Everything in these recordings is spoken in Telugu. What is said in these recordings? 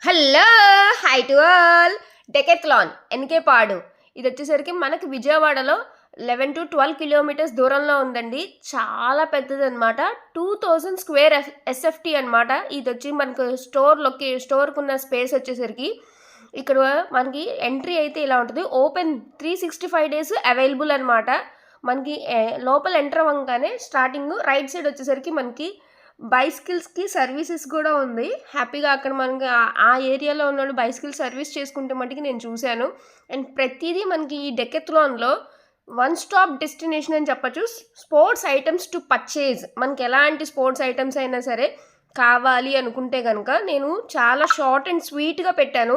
Hello! Hi to all. Decathlon Enikepadu. ఇదొచ్చేసరికి మనకి విజయవాడలో 11-12 కిలోమీటర్స్ దూరంలో ఉందండి. చాలా పెద్దదనమాట. 2000 స్క్వేర్ ఎస్ఎఫ్‌టీ అనమాట. ఇదొచ్చి మనకు స్టోర్‌కున్న స్పేస్ వచ్చేసరికి ఇక్కడ మనకి ఎంట్రీ అయితే ఇలా ఉంటది. ఓపెన్ 365 డేస్ అవైలబుల్ అనమాట. మనకి లోపల ఎంటర్ అవ్వంగానే స్టార్టింగ్ రైట్ సైడ్ వచ్చేసరికి మనకి బైసికిల్స్‌కి సర్వీసెస్ కూడా ఉంది. హ్యాపీగా అక్కడ మనకి ఆ ఏరియాలో ఉన్నోళ్ళు బైసికిల్ సర్వీస్ చేసుకుంటే మటికి నేను చూశాను. అండ్ ప్రతీదీ మనకి ఈ డెకాథ్లాన్‌లో వన్ స్టాప్ డెస్టినేషన్ అని చెప్పొచ్చు. Sports items to purchase. మనకి ఎలాంటి స్పోర్ట్స్ ఐటెమ్స్ అయినా సరే కావాలి అనుకుంటే గనక నేను చాలా షార్ట్ అండ్ స్వీట్‌గా పెట్టాను.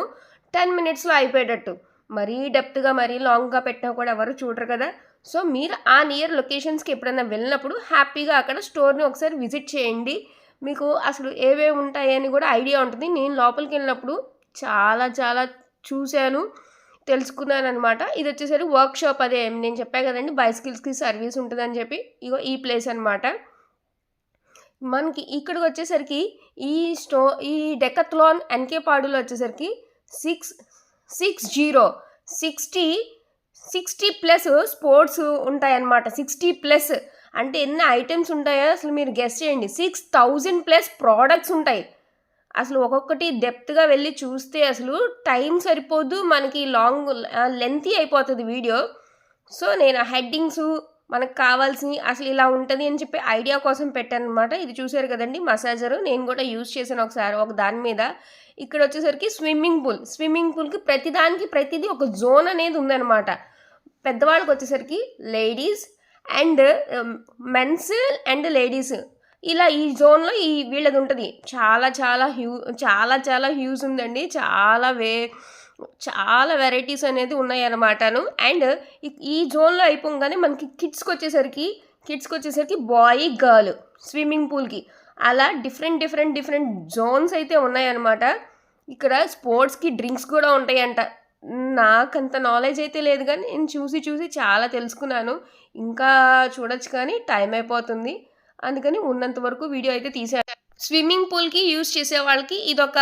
10 మినిట్స్‌లో అయిపోయేటట్టు. మరీ డెప్త్‌గా, మరీ లాంగ్‌గా పెట్టినా కూడా ఎవరు చూడరు కదా! సో, మీరు ఆ నియర్ లొకేషన్స్‌కి ఎప్పుడైనా వెళ్ళినప్పుడు హ్యాపీగా అక్కడ స్టోర్‌ని ఒకసారి విజిట్ చేయండి. మీకు అసలు ఏవేవి ఉంటాయని కూడా ఐడియా ఉంటుంది. నేను లోపలికెళ్ళినప్పుడు చాలా చాలా చూశాను, తెలుసుకున్నాననమాట. ఇదొచ్చేసరికి వర్క్‌షాప్ అదే నేను చెప్పా కదండీ బైసికిల్స్‌కి సర్వీస్ ఉంటదని చెప్పి. ఇగో ఈ ప్లేస్ అనమాట. మనకి ఇక్కడికొచ్చేసరికి ఈ ఈ డెకాథ్లాన్ ఎన్‌కే-పాడులో వచ్చేసరికి 60 ప్లస్ స్పోర్ట్స్ ఉంటాయన్నమాట. 60 ప్లస్ అంటే ఎన్ని ఐటెమ్స్ ఉంటాయో అసలు మీరు గెస్ చేయండి. 6000 ప్లస్ ప్రోడక్ట్స్ ఉంటాయి. అసలు ఒక్కొక్కటి డెప్త్‌గా వెళ్ళి చూస్తే అసలు టైం సరిపోదు. మనకి లెంతీ అయిపోతది వీడియో. సో, నేను ఆ హెడ్డింగ్సు మనకు కావాల్సినయి అసలు ఇలా ఉంటది అని చెప్పి ఐడియా కోసం పెట్టాననమాట. ఇది చూసారు కదండీ మసాజరు. నేను కూడా యూజ్ చేశాను ఒకసారి ఒక దాని మీద. ఇక్కడొచ్చేసరికి స్విమ్మింగ్ పూల్‌కి ప్రతిదీ ఒక జోన్ అనేది ఉందనమాట. పెద్దవాళ్ళకొచ్చేసరికి ladies and mens and ladies ఇలా ఈ జోన్‌లో వీళ్ళది ఉంటది. చాలా హ్యూజ్ ఉందండి. చాలా వెరైటీస్ అనేది ఉన్నాయన్నమాటను. అండ్ ఈ జోన్‌లో అయిపోగానే మనకి కిడ్స్‌కొచ్చేసరికి బాయ్, గర్ల్ స్విమ్మింగ్ పూల్‌కి అలా డిఫరెంట్ జోన్స్ అయితే ఉన్నాయన్నమాట. ఇక్కడ స్పోర్ట్స్‌కి డ్రింక్స్ కూడా ఉంటాయంట. నాకంత నాలెడ్జ్ అయితే లేదు గానీ నేను చూసి చాలా తెలుసుకున్నాను. ఇంకా చూడొచ్చు కానీ టైం అయిపోతుంది. అందుకని ఉన్నంత వరకు వీడియో అయితే తీశాను. స్విమ్మింగ్ పూల్‌కి యూజ్ చేసే వాళ్ళకి ఇదొక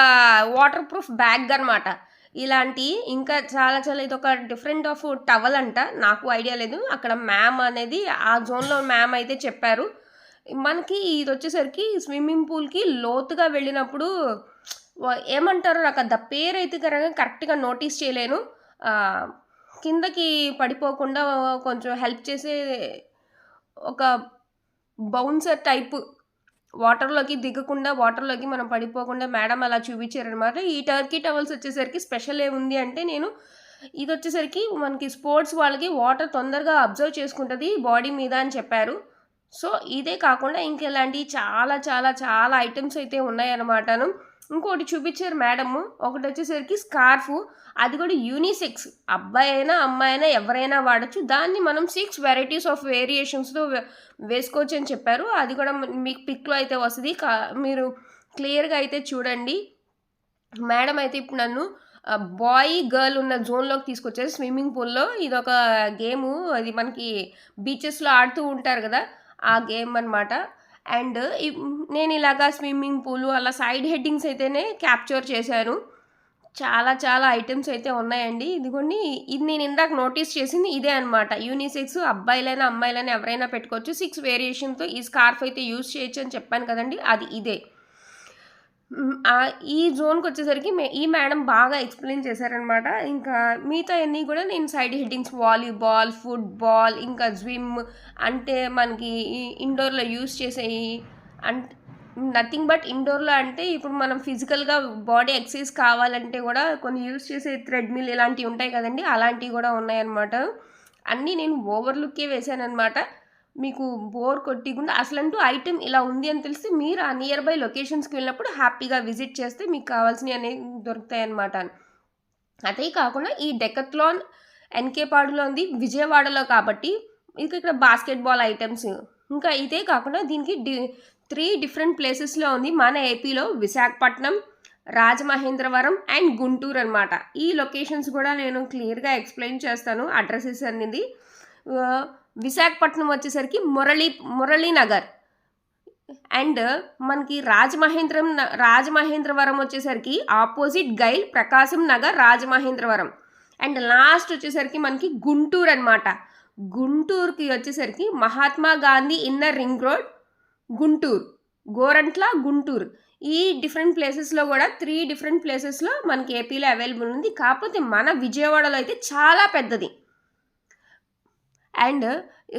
వాటర్ ప్రూఫ్ బ్యాగ్ అనమాట. ఇలాంటి ఇంకా చాలా ఇదొక డిఫరెంట్ ఆఫ్ టవల్ అంట. నాకు ఐడియా లేదు. అక్కడ మ్యామ్ అనేది ఆ జోన్‌లో మ్యామ్ అయితే చెప్పారు. మనకి ఇదొచ్చేసరికి స్విమ్మింగ్ పూల్‌కి లోతుగా వెళ్ళినప్పుడు ఏమంటారో నాకు ఆ పేరైతే కరెక్ట్‌గా నోటీస్ చేయలేను. కిందకి పడిపోకుండా కొంచెం హెల్ప్ చేసే ఒక బౌన్సర్ టైపు వాటర్‌లోకి దిగకుండా, వాటర్‌లోకి మనం పడిపోకుండా మేడం అలా చూపించారనమాట. ఈ టర్కీ టవల్స్ వచ్చేసరికి స్పెషల్ ఏముంది అంటే ఇదొచ్చేసరికి మనకి స్పోర్ట్స్ వాళ్ళకి వాటర్ తొందరగా అబ్జర్వ్ చేసుకుంటది బాడీ మీద అని చెప్పారు. సో, ఇదే కాకుండా ఇంకెలాంటియి చాలా ఐటెమ్స్ అయితే ఉన్నాయన్నమాటను. ఇంకోటి చూపించారు మేడము. ఒకటొచ్చేసరికి స్కార్ఫు. అది కూడా యూనిసెక్స్. అబ్బాయైనా, అమ్మాయైనా ఎవరైనా వాడొచ్చు. దాన్ని మనం 6 వెరైటీస్ ఆఫ్ వేరియేషన్స్‌తో వేసుకోవచ్చు అని చెప్పారు. అది కూడా మీకు పిక్‌లో అయితే వస్తది. మీరు క్లియర్‌గా అయితే చూడండి. మేడం అయితే ఇప్పుడు నన్ను బాయ్, గర్ల్ ఉన్న జోన్‌లోకి తీసుకొచ్చారు స్విమ్మింగ్ పూల్‌లో. ఇదొక గేము. అది మనకి బీచెస్‌లో ఆడుతూ ఉంటారు కదా! ఆ గేమ్ అనమాట. అండ్ నేను ఇలాగా స్విమ్మింగ్ పూలు అలా సైడ్ హెడ్డింగ్స్ అయితేనే క్యాప్చర్ చేశాను. చాలా ఐటెమ్స్ అయితే ఉన్నాయండి. ఇదిగోండి ఇది నేను ఇందాక నోటీస్ చేసింది ఇదే అనమాట. యూనిసెక్స్ అబ్బాయిలైనా, అమ్మాయిలైనా ఎవరైనా పెట్టుకోవచ్చు. 6 వేరియేషన్‌తో ఈ స్కార్ఫ్ అయితే యూజ్ చేయొచ్చు అని చెప్పాను కదండీ! అది ఇదే. ఈ జోన్‌కొచ్చేసరికి ఈ మేడం బాగా ఎక్స్‌ప్లెయిన్ చేశారనమాట. ఇంకా మిగతాయన్నీ కూడా నేను సైడ్ హెడ్డింగ్స్ వాలీబాల్, ఫుట్‌బాల్, ఇంకా అంటే మనకి ఇండోర్‌లో యూజ్ చేసేయి నథింగ్ బట్ ఇండోర్‌లో అంటే ఇప్పుడు మనం ఫిజికల్‌గా బాడీ ఎక్సర్సైజ్ కావాలంటే కూడా కొన్ని యూజ్ చేసే థ్రెడ్‌మిల్ ఇలాంటివి ఉంటాయి కదండీ! అలాంటివి కూడా ఉన్నాయన్నమాట. అన్నీ నేను ఓవర్ లుక్కే వేశాననమాట. మీకు బోర్ కొట్టకుండా అసలంటూ ఐటెమ్ ఇలా ఉంది అని తెలిసి మీరు ఆ నియర్ బై లొకేషన్స్‌కి వెళ్ళినప్పుడు హ్యాపీగా విజిట్ చేస్తే మీకు కావాల్సినవి అనేవి దొరుకుతాయన్నమాట. అదే కాకుండా ఈ డెకాథ్లాన్ ఎన్‌కే-పాడులో ఉంది. విజయవాడలో కాబట్టి ఇక్కడ బాస్కెట్‌బాల్ ఐటెమ్స్ ఇంకా ఇదే కాకుండా దీనికి 3 డిఫరెంట్ ప్లేసెస్‌లో ఉంది. మన ఏపీలో విశాఖపట్నం, రాజమహేంద్రవరం అండ్ గుంటూరు అనమాట. ఈ లొకేషన్స్ కూడా నేను క్లియర్‌గా ఎక్స్‌ప్లెయిన్ చేస్తాను అడ్రెసెస్ అనేది. విశాఖపట్నం వచ్చేసరికి మురళీనగర్. అండ్ మనకి రాజమహేంద్రవరం వచ్చేసరికి opposite guile Prakasam Nagar Rajamahendravaram. And last వచ్చేసరికి మనకి గుంటూరు అనమాట. గుంటూరుకి వచ్చేసరికి Mahatma Gandhi inner ring road Guntur, Gorantla Guntur. ఈ డిఫరెంట్ ప్లేసెస్లో కూడా 3 డిఫరెంట్ ప్లేసెస్లో మనకి ఏపీలో అవైలబుల్ ఉంది. కాకపోతే మన విజయవాడలో అయితే చాలా పెద్దది. అండ్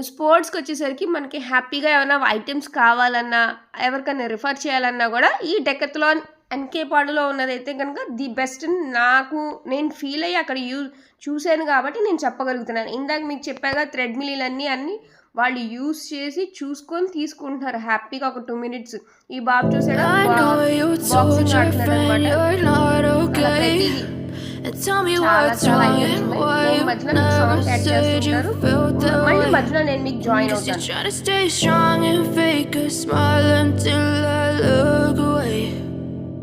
స్పోర్ట్స్కి వచ్చేసరికి మనకి హ్యాపీగా ఏమైనా ఐటమ్స్ కావాలన్నా, ఎవరికైనా రిఫర్ చేయాలన్నా కూడా ఈ డెకత్లాన్ ఎన్కేపాడులో ఉన్నదైతే కనుక ది బెస్ట్ నేను ఫీల్ అయ్యి అక్కడ చూశాను కాబట్టి నేను చెప్పగలుగుతున్నాను. ఇందాక మీకు చెప్పాగా థ్రెడ్మిల్ అన్నీ వాళ్ళు యూస్ చేసి చూసుకొని తీసుకుంటున్నారు హ్యాపీగా ఒక 2 minutes. ఈ బాబు చూసాడా బాక్సింగ్ ఆడుతున్నాడు అనమాట. చాలా ఐటమ్స్ ఉన్నాయి. నేను మధ్యలో మీకు సాంగ్ యాడ్ చేస్తుంటారు, మళ్ళీ మధ్యలో నేను మీకు జాయిన్ అవుతాను.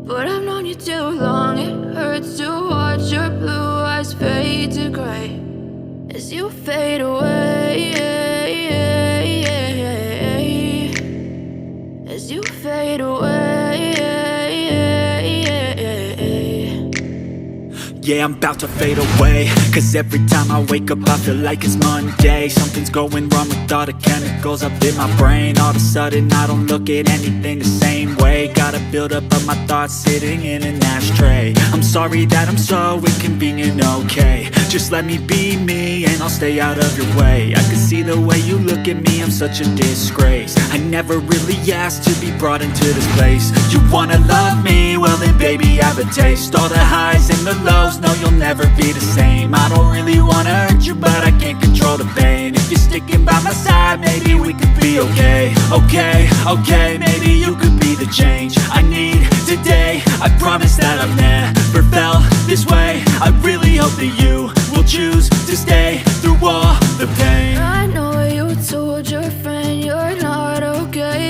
But I've known you too long, it hurts to watch your blue eyes fade to gray as you fade away, as you fade away. Yeah, I'm about to fade away, 'cause every time I wake up I feel like it's Monday. Something's going wrong with all the chemicals up in my brain. All of a sudden I don't look at anything the same way. Got a build up of my thoughts sitting in an ashtray. I'm sorry that I'm so inconvenient, okay? Just let me be me and I'll stay out of your way. I can see the way you look at me, I'm such a disgrace. I never really asked to be brought into this place. You wanna love me? Well then baby have a taste. All the highs and the lows, no you'll never be the same. I don't really wanna hurt you but I can't control the pain. If you're sticking by my side maybe we could be okay. Okay, maybe you could be the change I need today. I promise that I've never felt this way. I really hope that you will choose to stay through all the pain. I know you told your friend you're not okay,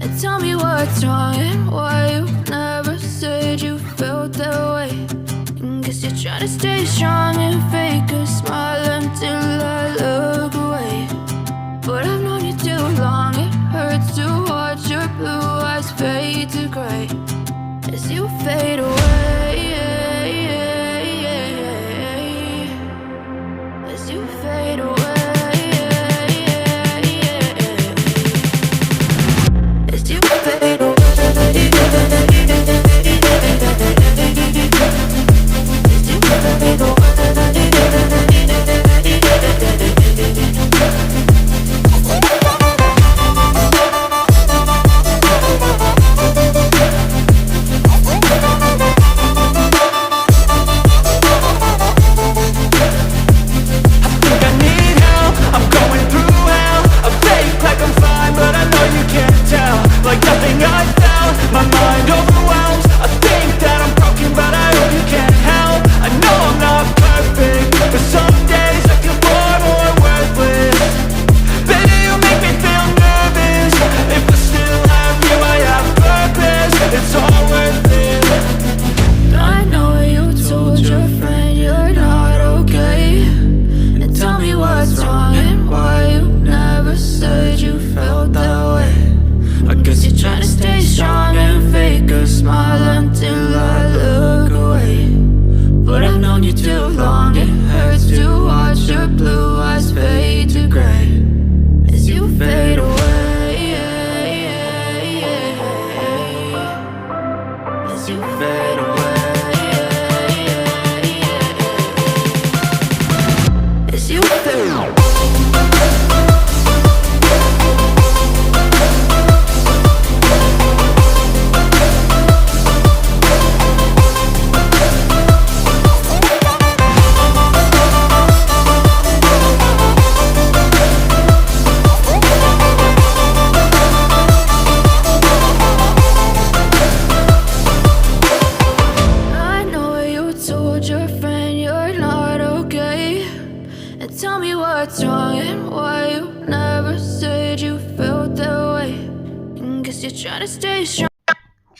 and tell me what's wrong and why you never said you felt that way. Guess you're trying to stay strong and fake a smile until I look away. But I've known you too long, it hurts to watch your blue eyes fade to gray as you fade away, as you fade away, as you fade away.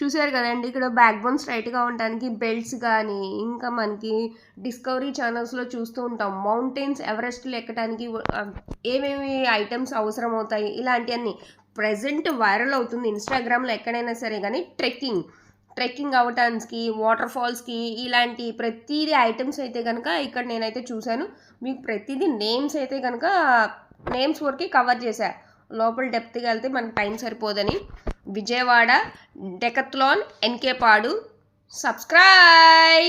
చూసారు కదండి, ఇక్కడ బ్యాక్ బోన్ స్ట్రైట్గా ఉండడానికి బెల్ట్స్ కానీ, ఇంకా మనకి డిస్కవరీ ఛానల్స్లో చూస్తూ ఉంటాం మౌంటైన్స్ ఎవరెస్ట్లు ఎక్కడానికి ఏమేమి ఐటమ్స్ అవసరం అవుతాయి ఇలాంటివన్నీ. ప్రెజెంట్ వైరల్ అవుతుంది ఇన్స్టాగ్రామ్లో ఎక్కడైనా సరే కానీ ట్రెక్కింగ్ అవటానికి వాటర్ ఫాల్స్కి ఇలాంటి ప్రతిదీ ఐటమ్స్ అయితే కనుక ఇక్కడ నేనైతే చూశాను. మీకు ప్రతిదీ నేమ్స్ అయితే కనుక నేమ్స్ వరకు కవర్ చేశా, లోపల డెప్త్గా వెళ్తే మనకు టైం సరిపోదని. విజయవాడ డెకత్లాన్ ఎన్కే పాడు. సబ్స్క్రైబ్.